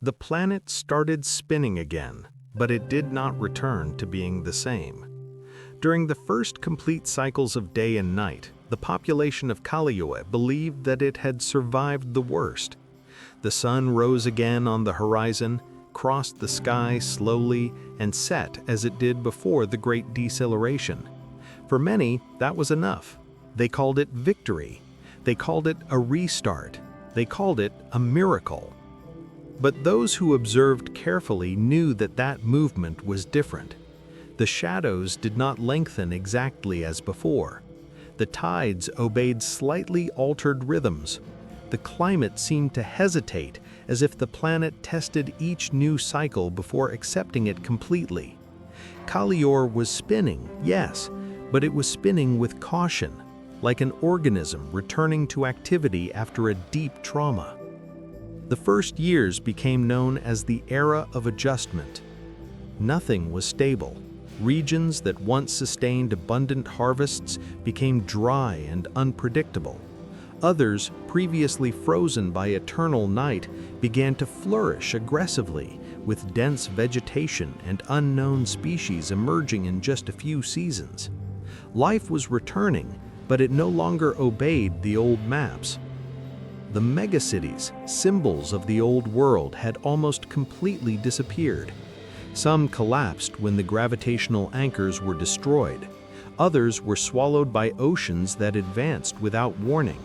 The planet started spinning again, but it did not return to being the same. During the first complete cycles of day and night, the population of Kálior believed that it had survived the worst. The sun rose again on the horizon, crossed the sky slowly, and set as it did before the Great Deceleration. For many, that was enough. They called it victory. They called it a restart. They called it a miracle. But those who observed carefully knew that that movement was different. The shadows did not lengthen exactly as before. The tides obeyed slightly altered rhythms. The climate seemed to hesitate, as if the planet tested each new cycle before accepting it completely. Kálior was spinning, yes, but it was spinning with caution, like an organism returning to activity after a deep trauma. The first years became known as the era of adjustment. Nothing was stable. Regions that once sustained abundant harvests became dry and unpredictable. Others, previously frozen by eternal night, began to flourish aggressively, with dense vegetation and unknown species emerging in just a few seasons. Life was returning, but it no longer obeyed the old maps. The megacities, symbols of the old world, had almost completely disappeared. Some collapsed when the gravitational anchors were destroyed. Others were swallowed by oceans that advanced without warning.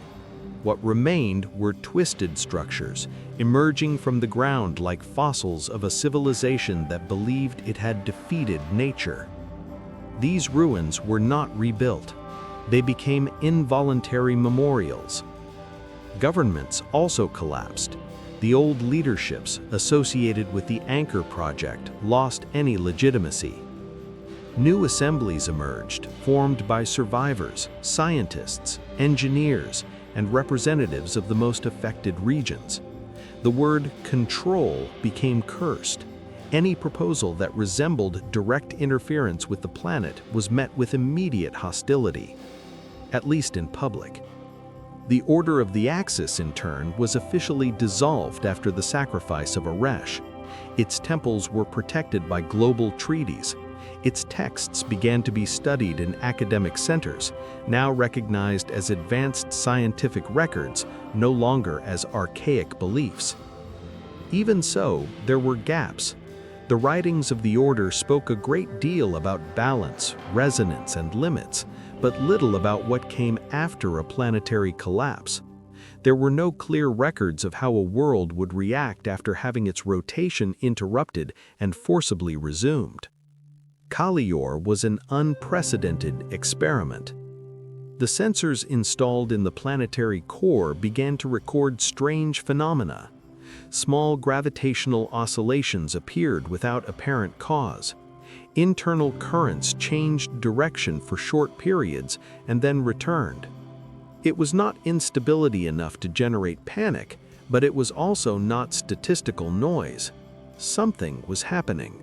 What remained were twisted structures, emerging from the ground like fossils of a civilization that believed it had defeated nature. These ruins were not rebuilt. They became involuntary memorials. Governments also collapsed. The old leaderships associated with the Anchor Project lost any legitimacy. New assemblies emerged, formed by survivors, scientists, engineers, and representatives of the most affected regions. The word control became cursed. Any proposal that resembled direct interference with the planet was met with immediate hostility, at least in public. The Order of the Axis, in turn, was officially dissolved after the sacrifice of Aresh. Its temples were protected by global treaties. Its texts began to be studied in academic centers, now recognized as advanced scientific records, no longer as archaic beliefs. Even so, there were gaps. The writings of the Order spoke a great deal about balance, resonance, and limits, but little about what came after a planetary collapse. There were no clear records of how a world would react after having its rotation interrupted and forcibly resumed. Kálior was an unprecedented experiment. The sensors installed in the planetary core began to record strange phenomena. Small gravitational oscillations appeared without apparent cause. Internal currents changed direction for short periods and then returned. It was not instability enough to generate panic, but it was also not statistical noise. Something was happening.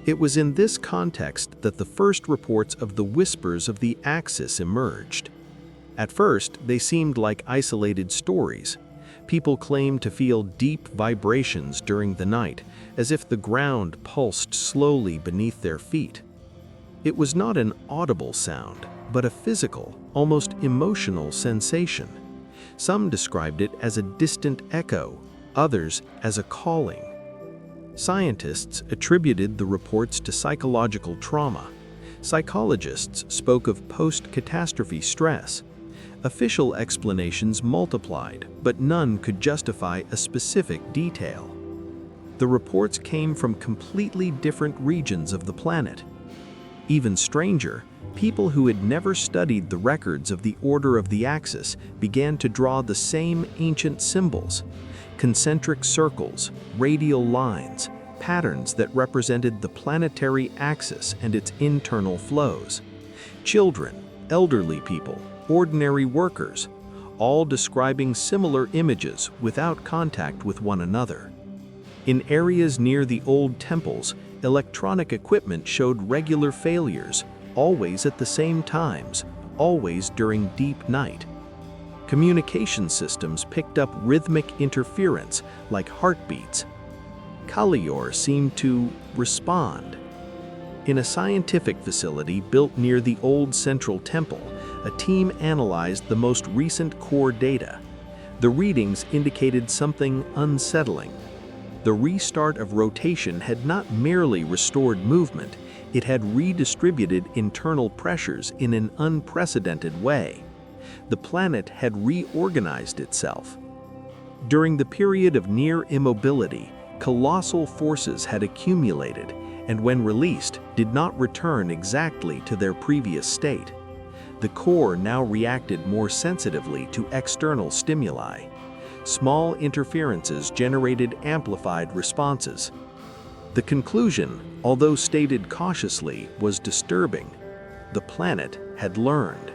It was in this context that the first reports of the whispers of the Axis emerged. At first, they seemed like isolated stories. People claimed to feel deep vibrations during the night, as if the ground pulsed slowly beneath their feet. It was not an audible sound, but a physical, almost emotional sensation. Some described it as a distant echo, others as a calling. Scientists attributed the reports to psychological trauma. Psychologists spoke of post-catastrophe stress. Official explanations multiplied, but none could justify a specific detail. The reports came from completely different regions of the planet. Even stranger, people who had never studied the records of the Order of the Axis began to draw the same ancient symbols: concentric circles, radial lines, patterns that represented the planetary axis and its internal flows. Children, elderly people, ordinary workers, all describing similar images without contact with one another. In areas near the old temples, electronic equipment showed regular failures, always at the same times, always during deep night. Communication systems picked up rhythmic interference like heartbeats. Kálior seemed to respond. In a scientific facility built near the old central temple, a team analyzed the most recent core data. The readings indicated something unsettling. The restart of rotation had not merely restored movement, it had redistributed internal pressures in an unprecedented way. The planet had reorganized itself. During the period of near immobility, colossal forces had accumulated, and when released, did not return exactly to their previous state. The core now reacted more sensitively to external stimuli. Small interferences generated amplified responses. The conclusion, although stated cautiously, was disturbing. The planet had learned.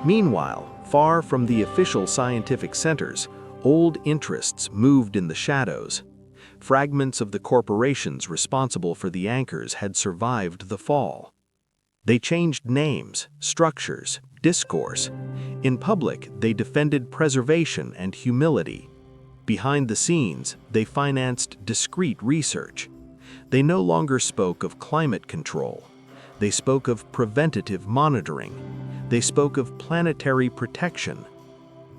Meanwhile, far from the official scientific centers, old interests moved in the shadows. Fragments of the corporations responsible for the anchors had survived the fall. They changed names, structures, discourse. In public, they defended preservation and humility. Behind the scenes, they financed discreet research. They no longer spoke of climate control. They spoke of preventative monitoring. They spoke of planetary protection.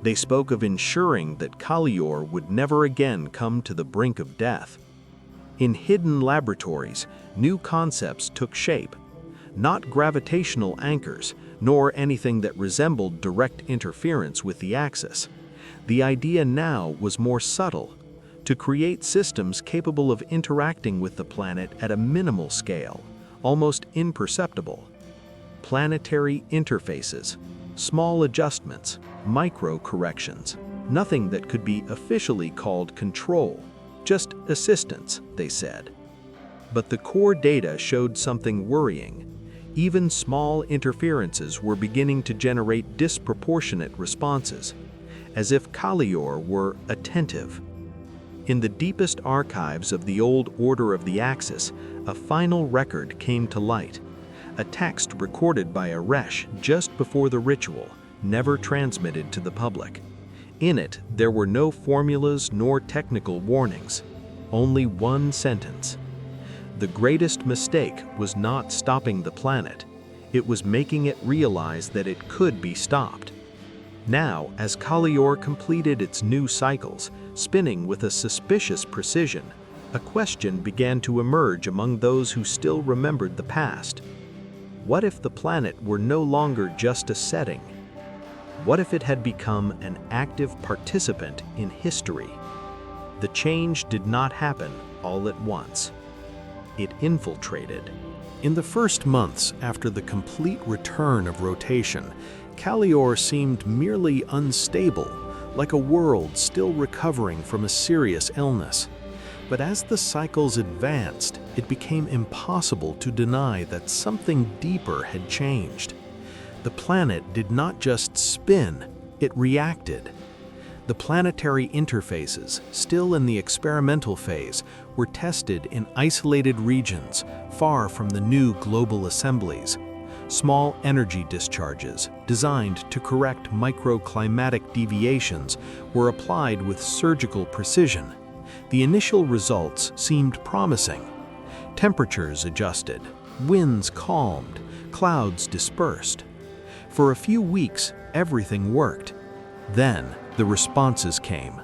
They spoke of ensuring that Kálior would never again come to the brink of death. In hidden laboratories, new concepts took shape. Not gravitational anchors, nor anything that resembled direct interference with the axis. The idea now was more subtle, to create systems capable of interacting with the planet at a minimal scale, almost imperceptible. Planetary interfaces, small adjustments, micro-corrections, nothing that could be officially called control, just assistance, they said. But the core data showed something worrying. Even small interferences were beginning to generate disproportionate responses, as if Kálior were attentive. In the deepest archives of the old Order of the Axis, a final record came to light. A text recorded by Aresh just before the ritual, never transmitted to the public. In it, there were no formulas nor technical warnings, only one sentence. The greatest mistake was not stopping the planet. It was making it realize that it could be stopped. Now, as Kálior completed its new cycles, spinning with a suspicious precision, a question began to emerge among those who still remembered the past. What if the planet were no longer just a setting? What if it had become an active participant in history? The change did not happen all at once. It infiltrated. In the first months after the complete return of rotation, Kálior seemed merely unstable, like a world still recovering from a serious illness. But as the cycles advanced, it became impossible to deny that something deeper had changed. The planet did not just spin, it reacted. The planetary interfaces, still in the experimental phase, were tested in isolated regions, far from the new global assemblies. Small energy discharges, designed to correct microclimatic deviations, were applied with surgical precision. The initial results seemed promising. Temperatures adjusted, winds calmed, clouds dispersed. For a few weeks, everything worked. Then, the responses came.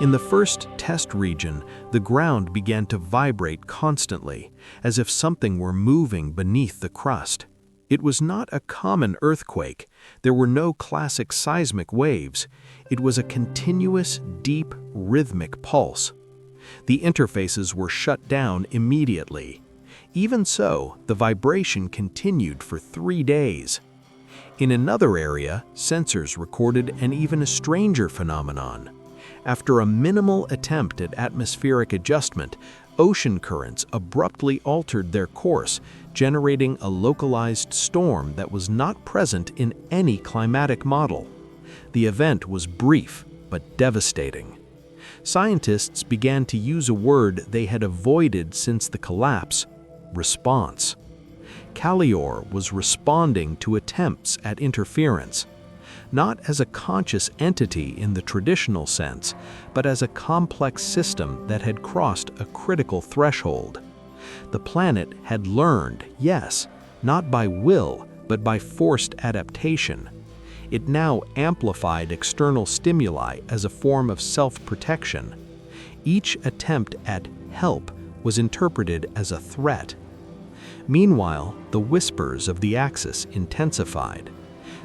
In the first test region, the ground began to vibrate constantly, as if something were moving beneath the crust. It was not a common earthquake. There were no classic seismic waves. It was a continuous, deep, rhythmic pulse. The interfaces were shut down immediately. Even so, the vibration continued for 3 days. In another area, sensors recorded an even stranger phenomenon. After a minimal attempt at atmospheric adjustment, ocean currents abruptly altered their course, generating a localized storm that was not present in any climatic model. The event was brief but devastating. Scientists began to use a word they had avoided since the collapse: response. Kálior was responding to attempts at interference. not as a conscious entity in the traditional sense, but as a complex system that had crossed a critical threshold. The planet had learned, yes, not by will, but by forced adaptation. It now amplified external stimuli as a form of self-protection. Each attempt at help was interpreted as a threat. Meanwhile, the whispers of the Axis intensified.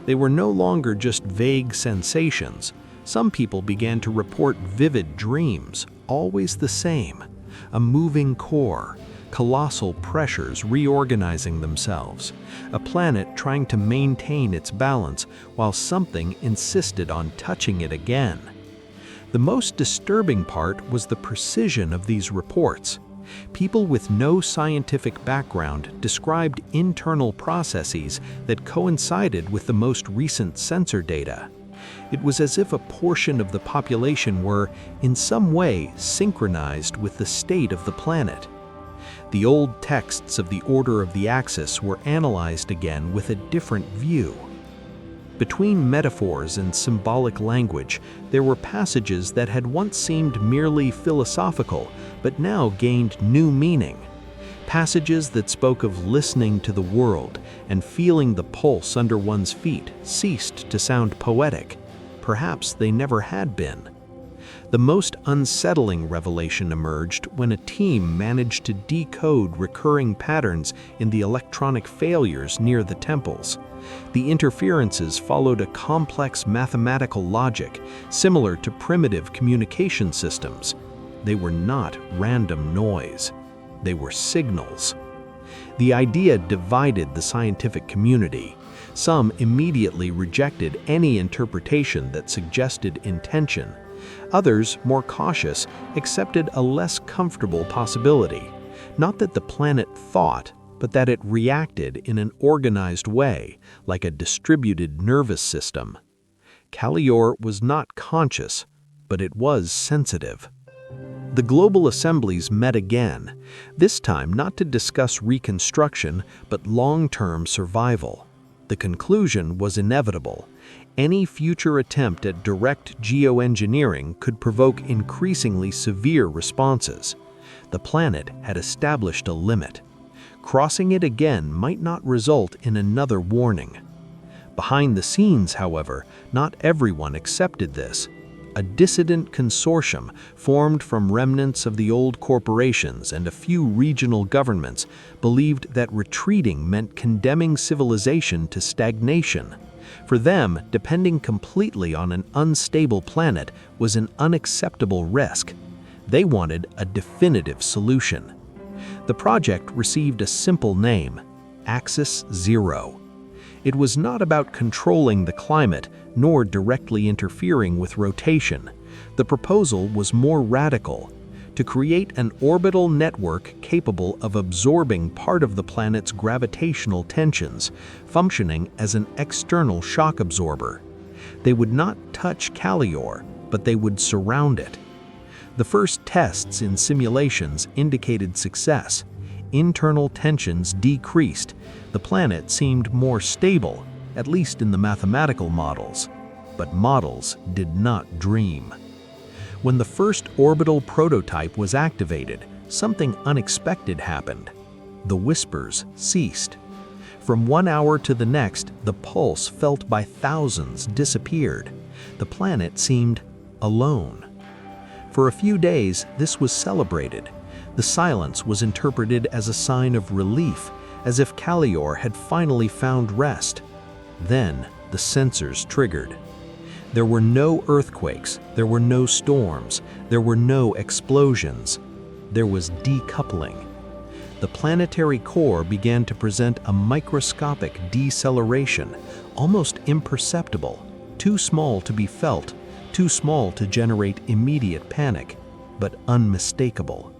They were no longer just vague sensations. Some people began to report vivid dreams, always the same. A moving core, colossal pressures reorganizing themselves, a planet trying to maintain its balance while something insisted on touching it again. The most disturbing part was the precision of these reports. People with no scientific background described internal processes that coincided with the most recent sensor data. It was as if a portion of the population were, in some way, synchronized with the state of the planet. The old texts of the Order of the Axis were analyzed again with a different view. Between metaphors and symbolic language, there were passages that had once seemed merely philosophical, but now gained new meaning. Passages that spoke of listening to the world and feeling the pulse under one's feet ceased to sound poetic. Perhaps they never had been. The most unsettling revelation emerged when a team managed to decode recurring patterns in the electronic failures near the temples. The interferences followed a complex mathematical logic, similar to primitive communication systems. They were not random noise. They were signals. The idea divided the scientific community. Some immediately rejected any interpretation that suggested intention. Others, more cautious, accepted a less comfortable possibility. Not that the planet thought, but that it reacted in an organized way, like a distributed nervous system. Kálior was not conscious, but it was sensitive. The global assemblies met again, this time not to discuss reconstruction, but long-term survival. The conclusion was inevitable. Any future attempt at direct geoengineering could provoke increasingly severe responses. The planet had established a limit. Crossing it again might not result in another warning. Behind the scenes, however, not everyone accepted this. A dissident consortium formed from remnants of the old corporations and a few regional governments believed that retreating meant condemning civilization to stagnation. For them, depending completely on an unstable planet was an unacceptable risk. They wanted a definitive solution. The project received a simple name: Axis Zero. It was not about controlling the climate, nor directly interfering with rotation. The proposal was more radical: to create an orbital network capable of absorbing part of the planet's gravitational tensions, functioning as an external shock absorber. They would not touch Kálior, but they would surround it. The first tests in simulations indicated success. Internal tensions decreased. The planet seemed more stable, at least in the mathematical models. But models did not dream. When the first orbital prototype was activated, something unexpected happened. The whispers ceased. From 1 hour to the next, the pulse felt by thousands disappeared. The planet seemed alone. For a few days, this was celebrated. The silence was interpreted as a sign of relief, as if Kálior had finally found rest. Then, the sensors triggered. There were no earthquakes, there were no storms, there were no explosions. There was decoupling. The planetary core began to present a microscopic deceleration, almost imperceptible, too small to be felt, too small to generate immediate panic, but unmistakable.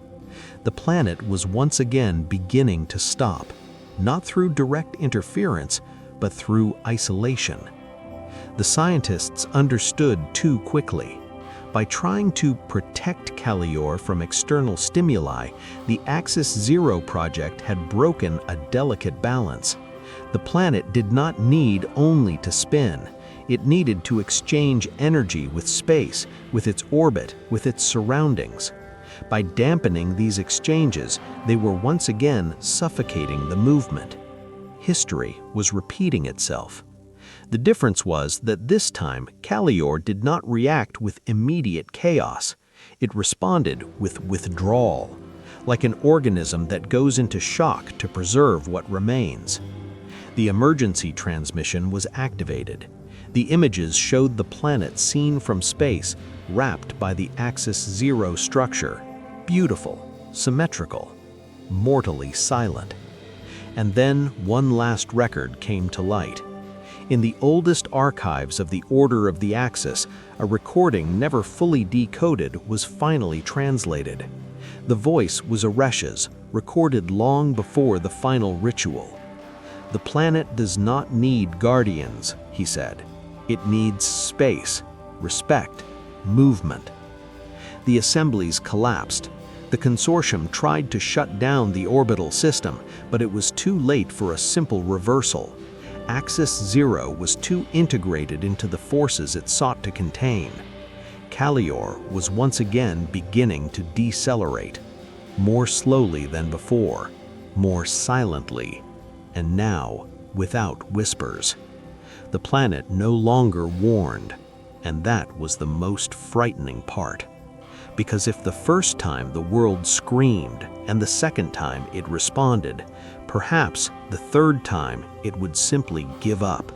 The planet was once again beginning to stop, not through direct interference, but through isolation. The scientists understood too quickly. By trying to protect Kálior from external stimuli, the Axis Zero project had broken a delicate balance. The planet did not need only to spin. It needed to exchange energy with space, with its orbit, with its surroundings. By dampening these exchanges, they were once again suffocating the movement. History was repeating itself. The difference was that this time, Kálior did not react with immediate chaos. It responded with withdrawal, like an organism that goes into shock to preserve what remains. The emergency transmission was activated. The images showed the planet seen from space, wrapped by the Axis Zero structure, beautiful, symmetrical, mortally silent. And then one last record came to light. In the oldest archives of the Order of the Axis, a recording never fully decoded was finally translated. The voice was Eresh's, recorded long before the final ritual. "The planet does not need guardians," he said. "It needs space, respect, movement." The assemblies collapsed. The consortium tried to shut down the orbital system, but it was too late for a simple reversal. Axis Zero was too integrated into the forces it sought to contain. Kálior was once again beginning to decelerate, more slowly than before, more silently, and now without whispers. The planet no longer warned, and that was the most frightening part. Because if the first time the world screamed and the second time it responded, perhaps the third time it would simply give up.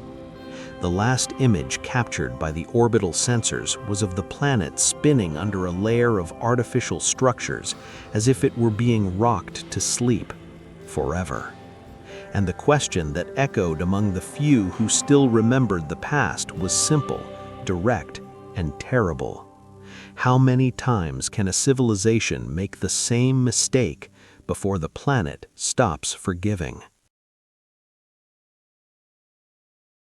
The last image captured by the orbital sensors was of the planet spinning under a layer of artificial structures, as if it were being rocked to sleep forever. And the question that echoed among the few who still remembered the past was simple, direct, and terrible. How many times can a civilization make the same mistake before the planet stops forgiving?